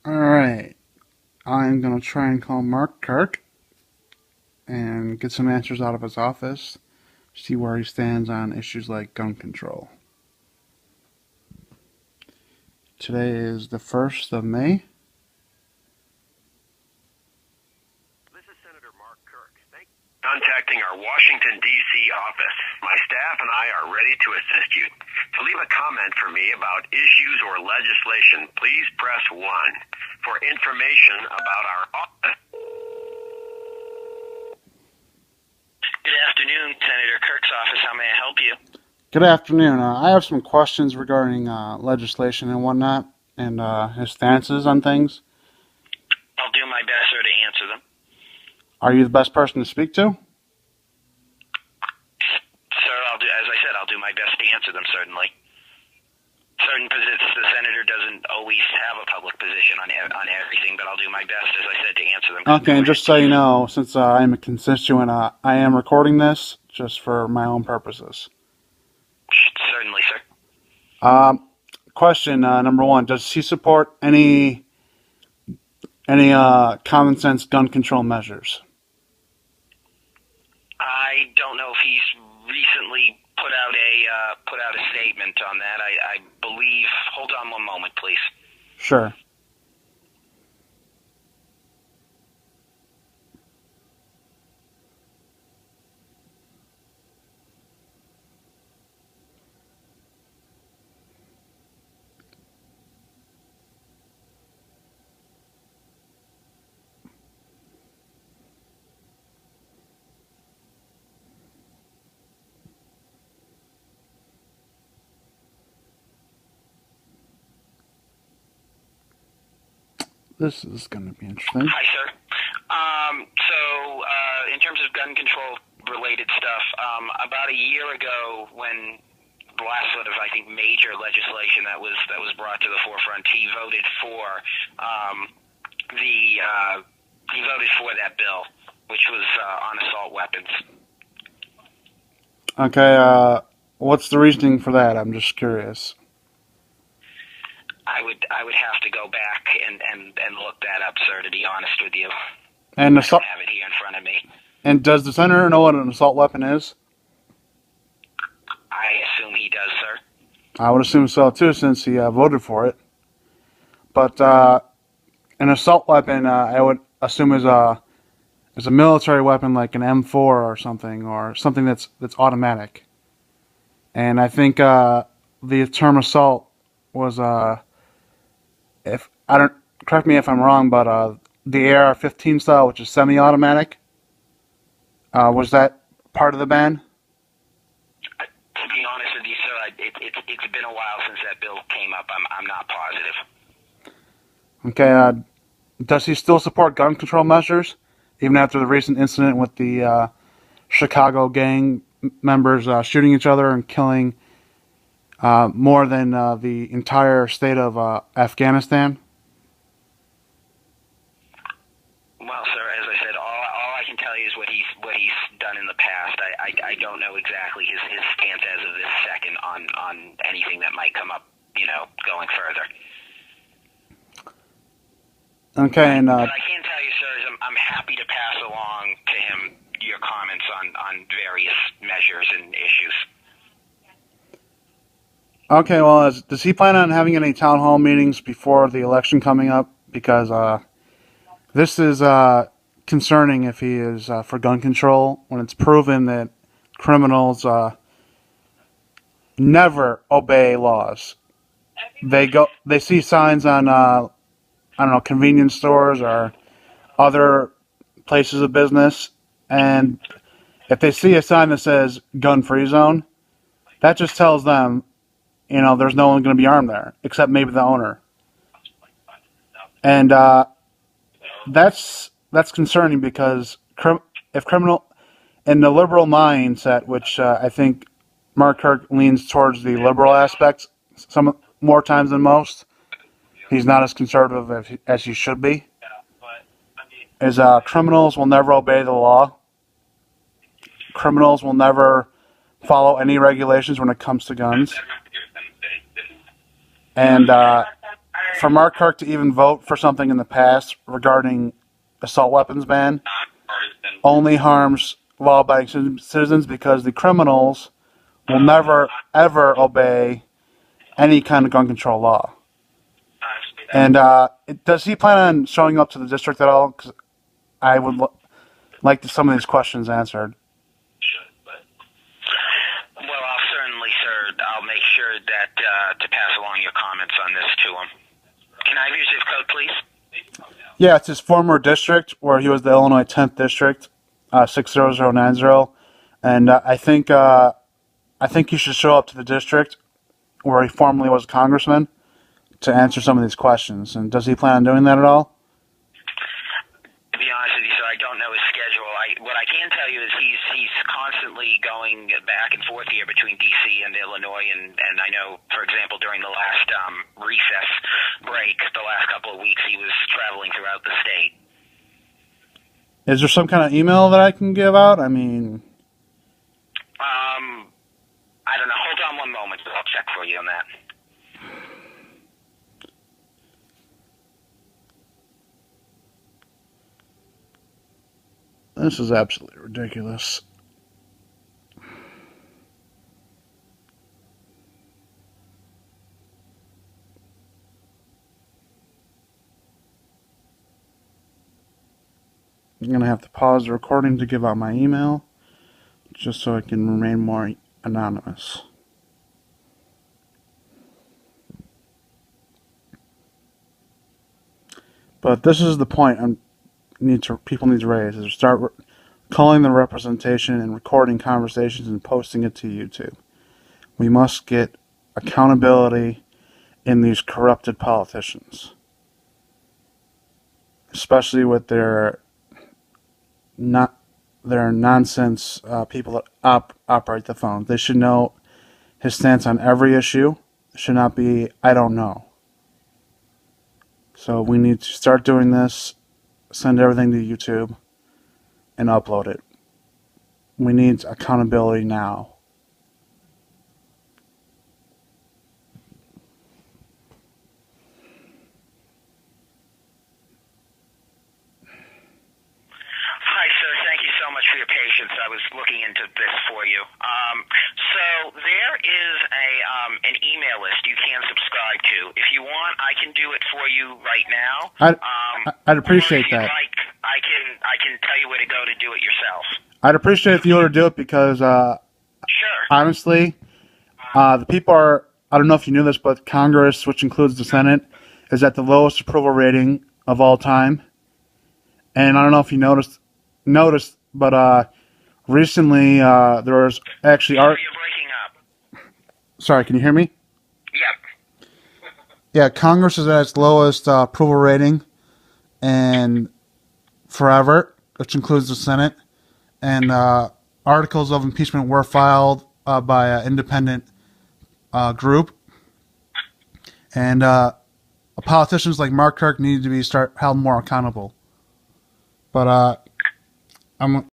Alright, I'm going to try and call Mark Kirk and get some answers out of his office, see where he stands on issues like gun control. Today is the 1st of May. This is Senator Mark Kirk. Thank you for contacting our Washington, D.C. office. My staff and I are ready to assist you. To leave a comment for me about issues or legislation, please press 1. For information about our office. Good afternoon, Senator Kirk's office. How may I help you? Good afternoon. I have some questions regarding legislation and whatnot, and his stances on things. I'll do my best, sir, to answer them. Are you the best person to speak to? Sir, as I said, I'll do my best to answer them, certainly. Certain positions, the senator doesn't always have a public position on everything, but I'll do my best, as I said, to answer them. Okay, and just so you know, since I'm a constituent, I am recording this just for my own purposes. Certainly, sir. Question number 1: does he support any common sense gun control measures? I don't know if he's recently put out a statement on that. I believe. Hold on one moment, please. Sure. This is going to be interesting. Hi, sir. In terms of gun control related stuff, about a year ago, when the last sort of, I think, major legislation that was brought to the forefront, he voted for that bill, which was on assault weapons. Okay. What's the reasoning for that? I'm just curious. I would have to go back and look that up, sir, to be honest with you. And I don't have it here in front of me. And does the senator know what an assault weapon is? I assume he does, sir. I would assume so too, since he voted for it. But an assault weapon, I would assume is a military weapon like an M4 or something that's automatic. And I think the term assault was if I don't correct me if I'm wrong, but the AR-15 style, which is semi-automatic, was that part of the ban? To be honest with you, sir, it's been a while since that bill came up. I'm not positive. Okay. Does he still support gun control measures, even after the recent incident with the Chicago gang members shooting each other and killing more than the entire state of Afghanistan? Well, sir, as I said, all I can tell you is what he's done in the past. I don't know exactly his stance as of this second on anything that might come up, going further. Okay, and what I can tell you, sir, is I'm happy to pass along to him your comments on various measures and issues. Okay, well, does he plan on having any town hall meetings before the election coming up? Because this is concerning if he is for gun control, when it's proven that criminals never obey laws. They see signs on I don't know, convenience stores or other places of business, and if they see a sign that says gun-free zone, that just tells them, there's no one going to be armed there, except maybe the owner. And that's concerning because if criminal, in the liberal mindset, which I think Mark Kirk leans towards the liberal aspects some more times than most, he's not as conservative as he should be, is criminals will never obey the law. Criminals will never follow any regulations when it comes to guns. And for Mark Kirk to even vote for something in the past regarding assault weapons ban only harms law-abiding citizens because the criminals will never, ever obey any kind of gun control law. And does he plan on showing up to the district at all? 'Cause I would like some of these questions answered. Well, I'll certainly, sir, I'll make sure that to pass along your comments on this to him. Can I have your zip code, please? Yeah, it's his former district where he was the Illinois 10th district, 60090, and I think he should show up to the district where he formerly was a congressman to answer some of these questions. And does he plan on doing that at all? To be honest with you, sir, I don't know his schedule. What I can tell you is he's constantly going back and forth here between D.C. and Illinois, and I know, for example, during the last recess break, the last couple of weeks, he was traveling throughout the state. Is there some kind of email that I can give out? I mean... I don't know. Hold on one moment. I'll check for you on that. This is absolutely ridiculous. I'm going to have to pause the recording to give out my email, just so I can remain more anonymous. But this is the point people need to raise, is start calling the representation and recording conversations and posting it to YouTube. We must get accountability in these corrupted politicians, especially with their nonsense people that operate the phone. They should know his stance on every issue. It should not be, I don't know. So we need to start doing this, send everything to YouTube, and upload it. We need accountability now. Hi, sir. Thank you so much for your patience. I was looking into this for you. So there is an email list you can subscribe to. If you want, I can do it for you right now. I'd appreciate that. Like, I can tell you where to go to do it yourself. I'd appreciate if you were to do it because, Sure. honestly, the people are, I don't know if you knew this, but Congress, which includes the Senate, is at the lowest approval rating of all time. And I don't know if you noticed, but recently there was actually You're breaking up. Sorry, can you hear me? Yep. Yeah, Congress is at its lowest approval rating and forever, which includes the Senate. And articles of impeachment were filed by an independent group. And politicians like Mark Kirk need to be held more accountable. But I'm